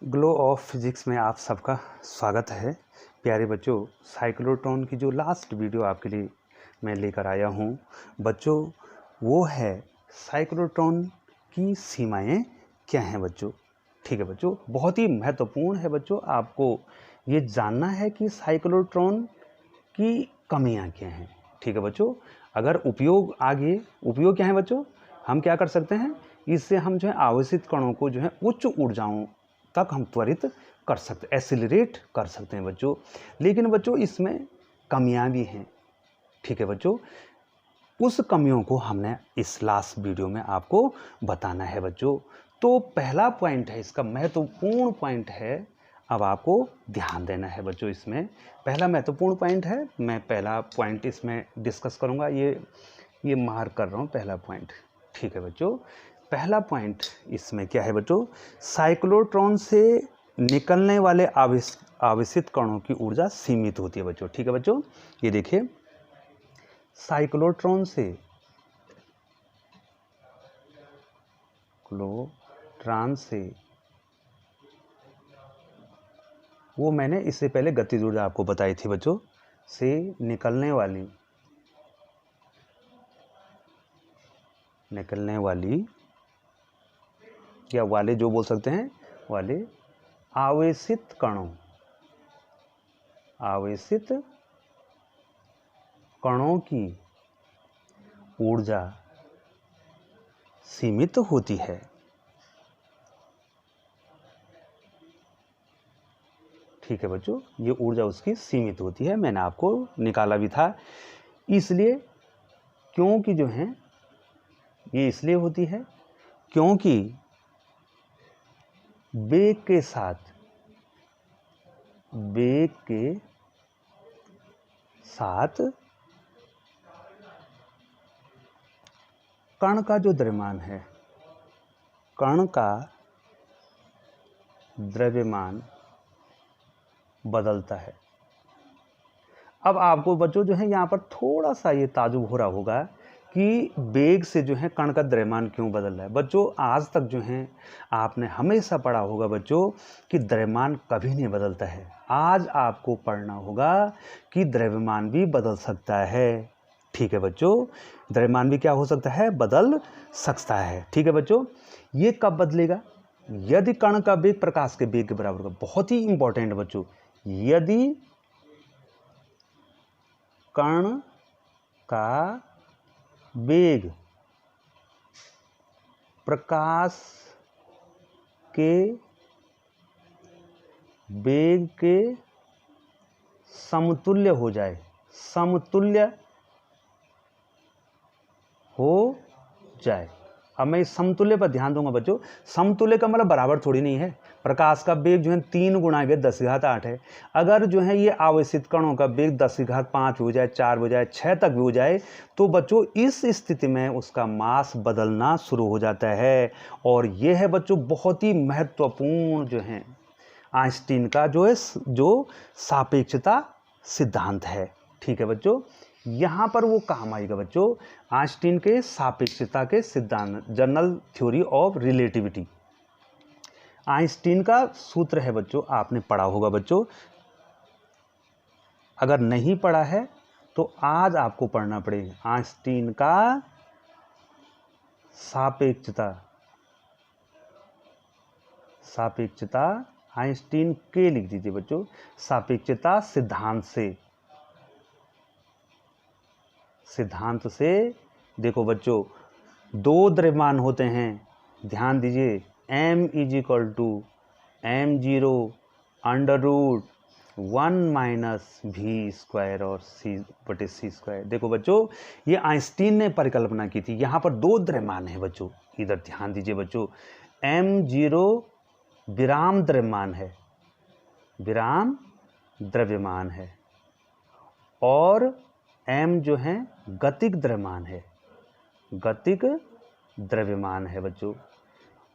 Glow of physics में आप सबका स्वागत है। प्यारे बच्चों, साइक्लोट्रॉन की जो लास्ट वीडियो आपके लिए मैं लेकर आया हूँ बच्चों, वो है साइक्लोट्रॉन की सीमाएं क्या हैं बच्चों। ठीक है बच्चों, बहुत ही महत्वपूर्ण है बच्चों, आपको ये जानना है कि साइक्लोट्रॉन की कमियां क्या हैं। ठीक है बच्चों, अगर उपयोग क्या है बच्चों, हम क्या कर सकते हैं, इससे हम जो है आवेशित कणों को जो है उच्च ऊर्जाओं तक हम त्वरित कर सकते, एसिलरेट कर सकते हैं बच्चों। लेकिन बच्चों इसमें कमियां भी हैं। ठीक है बच्चों, उस कमियों को हमने इस लास्ट वीडियो में आपको बताना है बच्चों। तो पहला पॉइंट है, इसका महत्वपूर्ण पॉइंट है, अब आपको ध्यान देना है बच्चों। इसमें पहला महत्वपूर्ण पॉइंट है, मैं पहला पॉइंट इसमें डिस्कस करूंगा, ये मार्क कर रहा हूं पहला पॉइंट। ठीक है बच्चों, पहला पॉइंट इसमें क्या है बच्चों, साइक्लोट्रॉन से निकलने वाले आवेशित कणों की ऊर्जा सीमित होती है बच्चों। ठीक है बच्चों, ये देखिए, साइक्लोट्रॉन से वो मैंने इससे पहले गतिज ऊर्जा आपको बताई थी बच्चों, से निकलने वाली या वाले जो बोल सकते हैं, वाले आवेशित कणों की ऊर्जा सीमित होती है। ठीक है बच्चों, ये ऊर्जा उसकी सीमित होती है, मैंने आपको निकाला भी था। इसलिए क्योंकि जो है ये इसलिए होती है क्योंकि वेग के साथ कण का जो द्रव्यमान है, कण का द्रव्यमान बदलता है। अब आपको बच्चों जो है यहाँ पर थोड़ा सा ये ताजुब हो रहा होगा कि वेग से जो है कण का द्रव्यमान क्यों बदल रहा है। बच्चों आज तक जो है आपने हमेशा पढ़ा होगा बच्चों कि द्रव्यमान कभी नहीं बदलता है। आज आपको पढ़ना होगा कि द्रव्यमान भी बदल सकता है। ठीक है बच्चों, द्रव्यमान भी क्या हो सकता है, बदल सकता है। ठीक है बच्चों, ये कब बदलेगा, यदि कण का वेग प्रकाश के वेग के बराबर होगा। बहुत ही इंपॉर्टेंट है बच्चों, यदि कण का वेग प्रकाश के वेग के समतुल्य हो जाए, अब मैं इस समतुल्य पर ध्यान दूंगा बच्चों। समतुल्य का मतलब बराबर थोड़ी नहीं है। प्रकाश का वेग जो है 3 × 10⁸ है। अगर जो है ये आवेशित कणों का वेग 10⁵ हो जाए, 4 हो जाए, 6 तक भी हो जाए, तो बच्चों इस स्थिति में उसका मास बदलना शुरू हो जाता है। और ये है बच्चों बहुत ही महत्वपूर्ण जो है आइंस्टीन का जो सापेक्षता सिद्धांत है। ठीक है बच्चों, यहाँ पर वो काम आएगा बच्चों, आइंस्टीन के सापेक्षता के सिद्धांत, general theory of relativity. Einstein का सूत्र है बच्चों, आपने पढ़ा होगा बच्चों। अगर नहीं पढ़ा है तो आज आपको पढ़ना पड़ेगा। आइंस्टीन का सापेक्षता आइंस्टीन के लिख दीजिए बच्चों, सापेक्षता सिद्धांत से देखो बच्चों, 2 द्रव्यमान होते हैं, ध्यान दीजिए, m = m0 √1 - v² और c/c²। देखो बच्चों, ये आइंस्टीन ने परिकल्पना की थी। यहाँ पर 2 द्रव्यमान है बच्चों, इधर ध्यान दीजिए बच्चों। m0 विराम द्रव्यमान है और m जो है गतिक द्रव्यमान है बच्चों।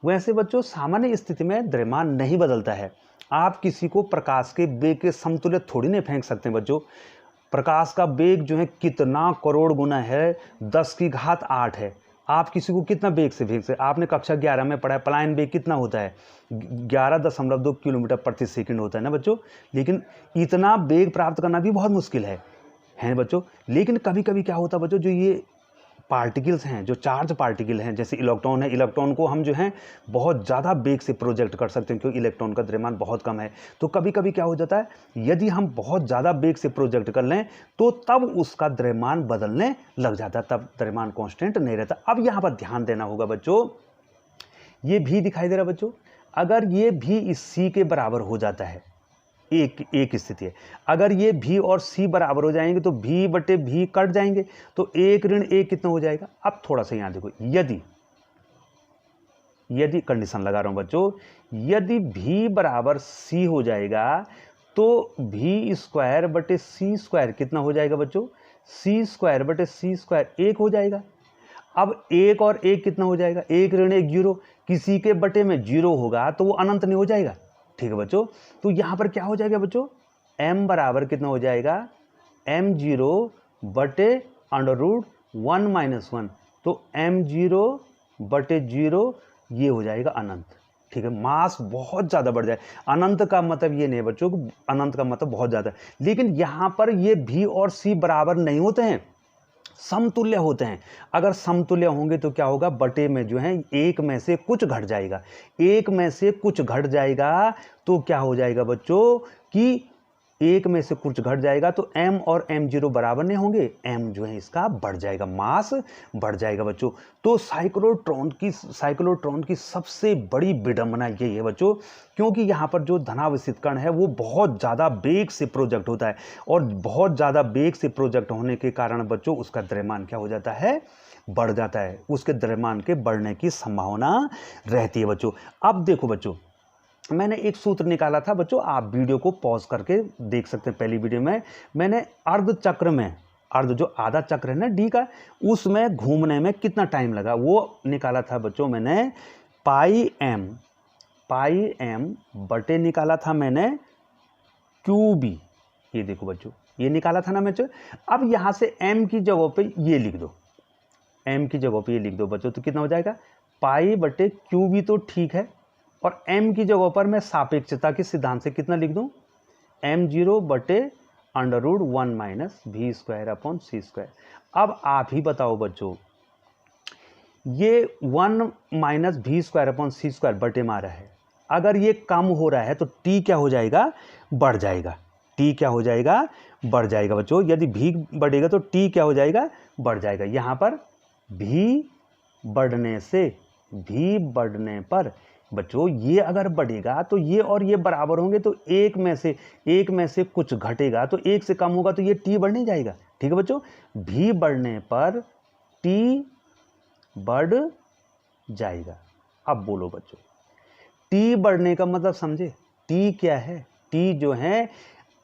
वैसे बच्चों सामान्य स्थिति में द्रव्यमान नहीं बदलता है। आप किसी को प्रकाश के वेग के समतुल्य थोड़ी नहीं फेंक सकते बच्चों। प्रकाश का वेग जो है कितना करोड़ गुना है, 10⁸ है। आप किसी को कितना वेग से भेज सकते, आपने कक्षा 11 में पढ़ा है पलायन वेग कितना होता है, 11.2 किलोमीटर प्रति सेकंड होता है ना बच्चों। लेकिन इतना वेग प्राप्त करना भी बहुत मुश्किल है बच्चों। लेकिन कभी कभी क्या होता है बच्चों, जो ये पार्टिकल्स हैं, जो चार्ज पार्टिकल हैं, जैसे इलेक्ट्रॉन है, इलेक्ट्रॉन को हम जो है बहुत ज़्यादा वेग से प्रोजेक्ट कर सकते हैं, क्योंकि इलेक्ट्रॉन का द्रव्यमान बहुत कम है। तो कभी कभी क्या हो जाता है, यदि हम बहुत ज़्यादा वेग से प्रोजेक्ट कर लें तो तब उसका द्रव्यमान बदलने लग जाता है, तब द्रव्यमान कांस्टेंट नहीं रहता। अब यहाँ पर ध्यान देना होगा बच्चों, ये भी दिखाई दे रहा बच्चों, अगर ये भी इस सी के बराबर हो जाता है, एक स्थिति है, अगर ये भी और सी बराबर हो जाएंगे तो भी बटे भी कट जाएंगे, तो एक ऋण एक कितना हो जाएगा। अब थोड़ा सा यहां देखो, यदि कंडीशन लगा रहा हूं बच्चों, यदि भी बराबर सी हो जाएगा तो भी स्क्वायर बटे सी स्क्वायर कितना हो जाएगा बच्चों, सी स्क्वायर बटे सी स्क्वायर एक हो जाएगा। अब एक और एक कितना हो जाएगा, एक ऋण एक जीरो, किसी के बटे में जीरो होगा तो वो अनंत नहीं हो जाएगा। ठीक है बच्चों, तो यहां पर क्या हो जाएगा बच्चों, m बराबर कितना हो जाएगा, m0 बटे √1 - 1, तो m0 बटे 0 ये हो जाएगा अनंत। ठीक है, मास बहुत ज़्यादा बढ़ जाए। अनंत का मतलब ये नहीं है बच्चों, अनंत का मतलब बहुत ज़्यादा, लेकिन यहां पर ये भी और सी बराबर नहीं होते हैं, समतुल्य होते हैं। अगर समतुल्य होंगे तो क्या होगा, बटे में जो है एक में से कुछ घट जाएगा, एक में से कुछ घट जाएगा तो क्या हो जाएगा बच्चों कि एक में से कुछ घट जाएगा तो m और m0 बराबर नहीं होंगे, m जो है इसका बढ़ जाएगा, मास बढ़ जाएगा बच्चों। तो साइक्लोट्रॉन की सबसे बड़ी विडंबना यही है बच्चों, क्योंकि यहाँ पर जो धनावेशित कण है वो बहुत ज़्यादा वेग से प्रोजेक्ट होता है, और बहुत ज़्यादा वेग से प्रोजेक्ट होने के कारण बच्चों उसका द्रव्यमान क्या हो जाता है, बढ़ जाता है, उसके द्रव्यमान के बढ़ने की संभावना रहती है बच्चों। अब देखो बच्चों, मैंने एक सूत्र निकाला था बच्चों, आप वीडियो को पॉज करके देख सकते हैं। पहली वीडियो में मैंने अर्ध चक्र में, अर्ध जो आधा चक्र है ना डी का, उसमें घूमने में कितना टाइम लगा वो निकाला था बच्चों मैंने, पाई एम बटे निकाला था मैंने क्यूबी। ये देखो बच्चों, ये निकाला था ना बच्चों। अब यहां से एम की जगह पे ये लिख दो, एम की जगह पे ये लिख दो बच्चों, तो कितना हो जाएगा, पाई बटे क्यूबी तो ठीक है, और m की जगह पर मैं सापेक्षता के सिद्धांत से कितना लिख दूं, m0 बटे √1 - v²/c²। अब आप ही बताओ बच्चों, ये 1 - v²/c² बटे में आ रहा है, अगर ये कम हो रहा है तो t क्या हो जाएगा, बढ़ जाएगा, t क्या हो जाएगा, बढ़ जाएगा बच्चों। यदि v बढ़ेगा तो t क्या हो जाएगा, बढ़ जाएगा। यहां पर v बढ़ने पर बच्चों ये अगर बढ़ेगा तो ये और ये बराबर होंगे, तो एक में से कुछ घटेगा, तो एक से कम होगा तो ये t बढ़ नहीं जाएगा। ठीक है बच्चों, v बढ़ने पर t बढ़ जाएगा। अब बोलो बच्चों, t बढ़ने का मतलब समझे, t क्या है, t जो है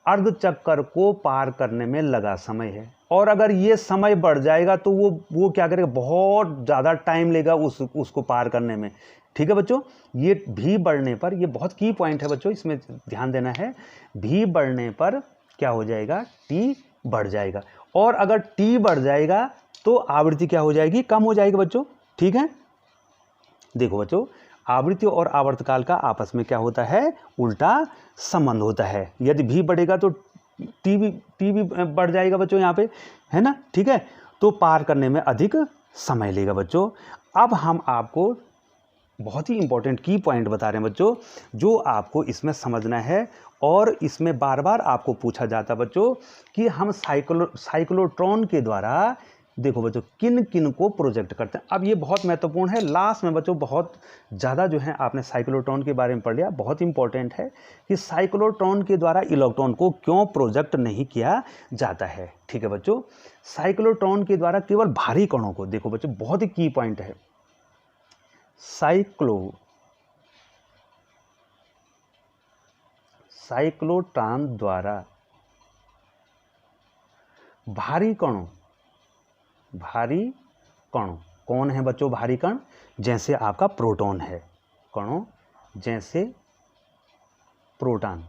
अर्ध चक्कर को पार करने में लगा समय है, और अगर ये समय बढ़ जाएगा तो वो क्या करेगा, बहुत ज़्यादा टाइम लेगा उसको पार करने में। ठीक है बच्चों, ये भी बढ़ने पर, ये बहुत की पॉइंट है बच्चों, इसमें ध्यान देना है, भी बढ़ने पर क्या हो जाएगा, टी बढ़ जाएगा, और अगर टी बढ़ जाएगा तो आवृत्ति क्या हो जाएगी, कम हो जाएगी बच्चों। ठीक है, देखो बच्चों, आवृत्ति और आवर्तकाल का आपस में क्या होता है, उल्टा संबंध होता है। यदि भी बढ़ेगा तो टी भी बढ़ जाएगा बच्चों यहाँ पे, है ना। ठीक है, तो पार करने में अधिक समय लेगा बच्चों। अब हम आपको बहुत ही इंपॉर्टेंट की पॉइंट बता रहे हैं बच्चों, जो आपको इसमें समझना है, और इसमें बार बार आपको पूछा जाता है बच्चों कि हम साइक्लोट्रॉन के द्वारा देखो बच्चों किन किन को प्रोजेक्ट करते हैं। अब ये बहुत महत्वपूर्ण है, लास्ट में बच्चों बहुत ज़्यादा जो है आपने साइक्लोट्रॉन के बारे में पढ़ लिया, बहुत इंपॉर्टेंट है कि साइक्लोट्रॉन के द्वारा इलेक्ट्रॉन को क्यों प्रोजेक्ट नहीं किया जाता है। ठीक है बच्चों, साइक्लोट्रॉन के द्वारा केवल भारी कणों को, देखो बच्चों बहुत ही की पॉइंट है, साइक्लोट्रॉन द्वारा भारी कणों कौन है बच्चों, भारी कण, जैसे आपका प्रोटॉन है, कणों जैसे प्रोटॉन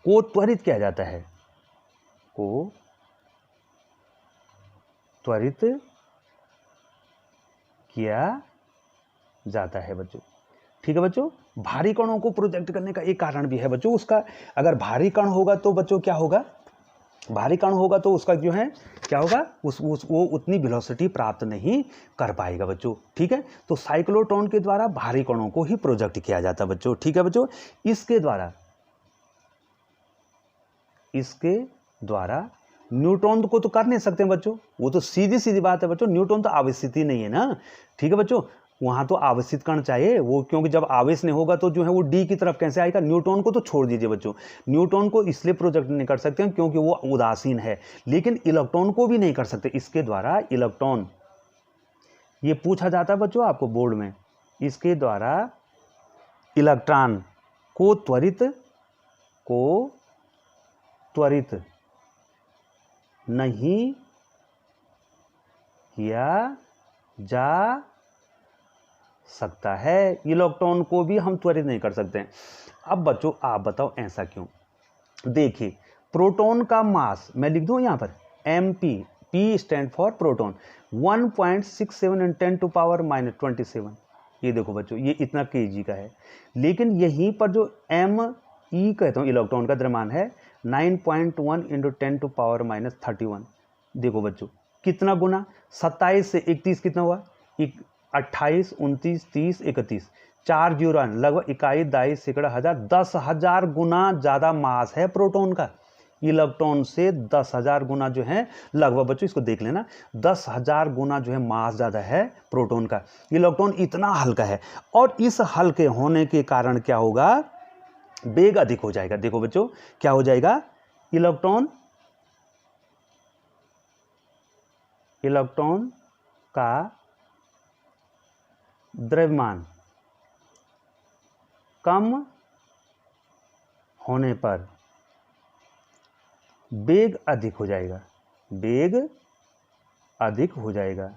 को त्वरित किया जाता है, को त्वरित किया जाता है बच्चों। ठीक है बच्चों, भारी कणों को प्रोजेक्ट करने का एक कारण भी है बच्चों उसका, अगर भारी कण होगा तो बच्चों क्या होगा, भारी कण होगा तो उसका जो है क्या होगा, वो उतनी वेलोसिटी प्राप्त नहीं कर पाएगा बच्चों। ठीक है, तो साइक्लोट्रॉन के द्वारा भारी कणों को ही प्रोजेक्ट किया जाता है बच्चों। ठीक है बच्चों, इसके द्वारा न्यूट्रॉन को तो कर नहीं सकते बच्चों, वो तो सीधी सीधी बात है बच्चों, न्यूट्रॉन तो आवेशित ही नहीं है ना। ठीक है बच्चों, वहां तो आवेशित कण चाहिए वो, क्योंकि जब आवेश नहीं होगा तो जो है वो डी की तरफ कैसे आएगा। न्यूट्रॉन को तो छोड़ दीजिए बच्चों, न्यूट्रॉन को इसलिए प्रोजेक्ट नहीं कर सकते हैं क्योंकि वो उदासीन है, लेकिन इलेक्ट्रॉन को भी नहीं कर सकते। इसके द्वारा इलेक्ट्रॉन, ये पूछा जाता है बच्चों आपको बोर्ड में, इसके द्वारा इलेक्ट्रॉन को त्वरित नहीं किया जा सकता है, इलेक्ट्रॉन को भी हम त्वरित नहीं कर सकते हैं। अब बच्चों आप बताओ ऐसा क्यों। देखिए, प्रोटॉन का मास मैं लिख दूं यहां पर mp, p stand for proton, 1.67 × 10⁻⁻27। ये देखो बच्चों, ये इतना kg का है, लेकिन यहीं पर जो me कहता हूं इलेक्ट्रॉन का द्रव्यमान है 9.1 × 10⁻31। देखो बच्चों कितना गुना, 27 से 31 कितना हुआ, 28, 29, 30, 31, 4 जीरो, लगभग इकाई, दाई, सैकड़ा, हजार, 10,000 गुना ज्यादा मास है प्रोटॉन का, इलेक्ट्रॉन से 10,000 गुना जो है लगभग बच्चों, इसको देख लेना, 10,000 गुना जो है मास ज्यादा है प्रोटॉन का। इलेक्ट्रॉन इतना हल्का है, और इस हल्के होने के कारण क्या होगा, वेग अधिक हो जाएगा। देखो बच्चों क्या हो जाएगा, इलेक्ट्रॉन का द्रव्यमान कम होने पर वेग अधिक हो जाएगा, वेग अधिक हो जाएगा,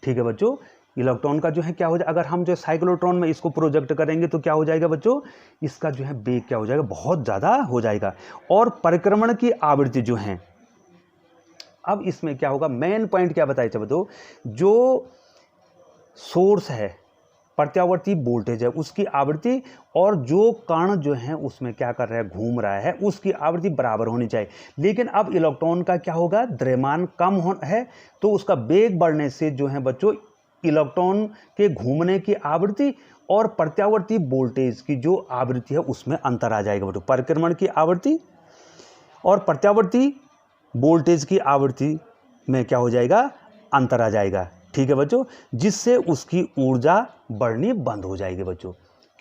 ठीक है बच्चों। इलेक्ट्रॉन का जो है क्या हो जाएगा, अगर हम जो साइक्लोट्रॉन में इसको प्रोजेक्ट करेंगे तो क्या हो जाएगा बच्चों, इसका जो है वेग क्या हो जाएगा, बहुत ज़्यादा हो जाएगा। और परिक्रमण की आवृत्ति जो है, अब इसमें क्या होगा, मेन पॉइंट क्या बताया था बच्चों, जो सोर्स है प्रत्यावर्ती वोल्टेज है उसकी आवृत्ति, और जो कण जो है उसमें क्या कर रहा है, घूम रहा है, उसकी आवृत्ति बराबर होनी चाहिए। लेकिन अब इलेक्ट्रॉन का क्या होगा, द्रव्यमान कम है, तो उसका वेग बढ़ने से जो है बच्चों इलेक्ट्रॉन के घूमने की आवृत्ति और प्रत्यावर्ती वोल्टेज की जो आवृत्ति है उसमें अंतर आ जाएगा बच्चों। परिक्रमण की आवृत्ति और प्रत्यावर्ती वोल्टेज की आवृत्ति में क्या हो जाएगा, अंतर आ जाएगा। ठीक है बच्चों, जिससे उसकी ऊर्जा बढ़नी बंद हो जाएगी बच्चों,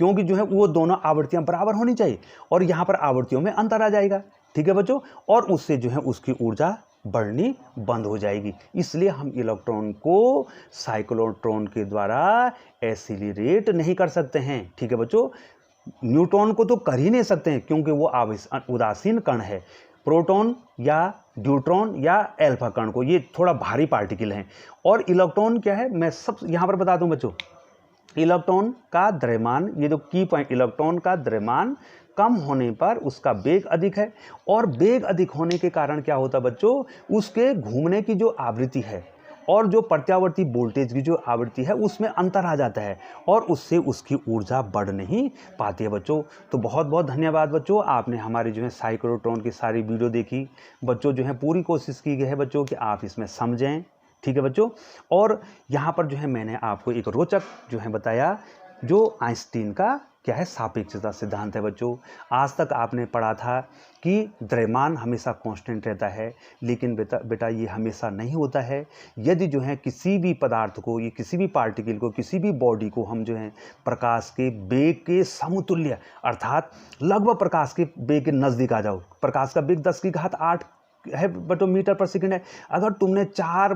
क्योंकि जो है वो दोनों आवृत्तियां बराबर होनी चाहिए, और यहाँ पर आवृत्तियों में अंतर आ जाएगा। ठीक है बच्चों, और उससे जो है उसकी ऊर्जा बढ़नी बंद हो जाएगी। इसलिए हम इलेक्ट्रॉन को साइक्लोट्रॉन के द्वारा एसिलरेट नहीं कर सकते हैं। ठीक है बच्चों, न्यूट्रॉन को तो कर ही नहीं सकते हैं क्योंकि वो उदासीन कण है। प्रोटॉन या ड्यूट्रॉन या एल्फा कण को, ये थोड़ा भारी पार्टिकल हैं। और इलेक्ट्रॉन क्या है, मैं सब यहां पर बता दूं बच्चों, इलेक्ट्रॉन का द्रव्यमान, ये जो की पॉइंट, इलेक्ट्रॉन का द्रव्यमान कम होने पर उसका वेग अधिक है, और वेग अधिक होने के कारण क्या होता है बच्चों, उसके घूमने की जो आवृत्ति है और जो प्रत्यावर्ती वोल्टेज की जो आवृत्ति है उसमें अंतर आ जाता है, और उससे उसकी ऊर्जा बढ़ नहीं पाती है बच्चों। तो बहुत बहुत धन्यवाद बच्चों, आपने हमारी जो है साइक्लोट्रॉन की सारी वीडियो देखी बच्चों। जो है पूरी कोशिश की गई है बच्चों कि आप इसमें समझें। ठीक है बच्चों, और यहाँ पर जो है मैंने आपको एक रोचक जो है बताया, जो आइंस्टीन का क्या है, सापेक्षता सिद्धांत है बच्चों। आज तक आपने पढ़ा था कि द्रव्यमान हमेशा कांस्टेंट रहता है, लेकिन बेटा ये हमेशा नहीं होता है। यदि जो है किसी भी पदार्थ को, ये किसी भी पार्टिकल को, किसी भी बॉडी को हम जो है प्रकाश के वेग के समतुल्य, अर्थात लगभग प्रकाश के वेग के नज़दीक आ जाओ, प्रकाश का वेग 10⁸ है बटो मीटर पर सेकंड है, अगर तुमने 10⁴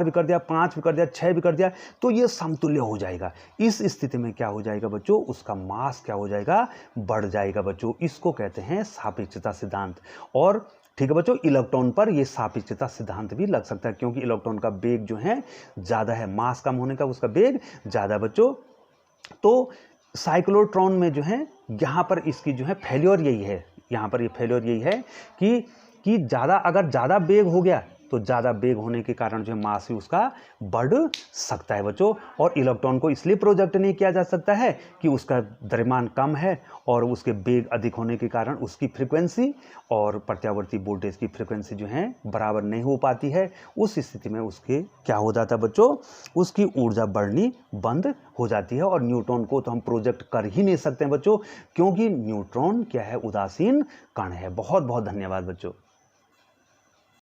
भी कर दिया, 5 भी कर दिया, 6 भी कर दिया, तो ये समतुल्य हो जाएगा। इस स्थिति में क्या हो जाएगा बच्चों, उसका मास क्या हो जाएगा, बढ़ जाएगा बच्चों। इसको कहते हैं सापेक्षता सिद्धांत। और ठीक है बच्चों, इलेक्ट्रॉन पर ये सापेक्षता सिद्धांत भी लग सकता है, क्योंकि इलेक्ट्रॉन का वेग जो है ज़्यादा है, मास कम होने का उसका वेग ज़्यादा बच्चों। तो साइक्लोट्रॉन में जो है यहाँ पर इसकी जो है फेल्योर यही है, यहाँ पर ये फेल्योर यही है कि अगर ज़्यादा वेग हो गया तो ज़्यादा वेग होने के कारण जो है मास भी उसका बढ़ सकता है बच्चों। और इलेक्ट्रॉन को इसलिए प्रोजेक्ट नहीं किया जा सकता है कि उसका द्रव्यमान कम है और उसके वेग अधिक होने के कारण उसकी फ्रीक्वेंसी और प्रत्यावर्ती वोल्टेज की फ्रीक्वेंसी जो है बराबर नहीं हो पाती है। उस स्थिति में उसके क्या हो जाता है बच्चों, उसकी ऊर्जा बढ़नी बंद हो जाती है। और न्यूट्रॉन को तो हम प्रोजेक्ट कर ही नहीं सकते बच्चों, क्योंकि न्यूट्रॉन क्या है, उदासीन कण है। बहुत बहुत धन्यवाद बच्चों।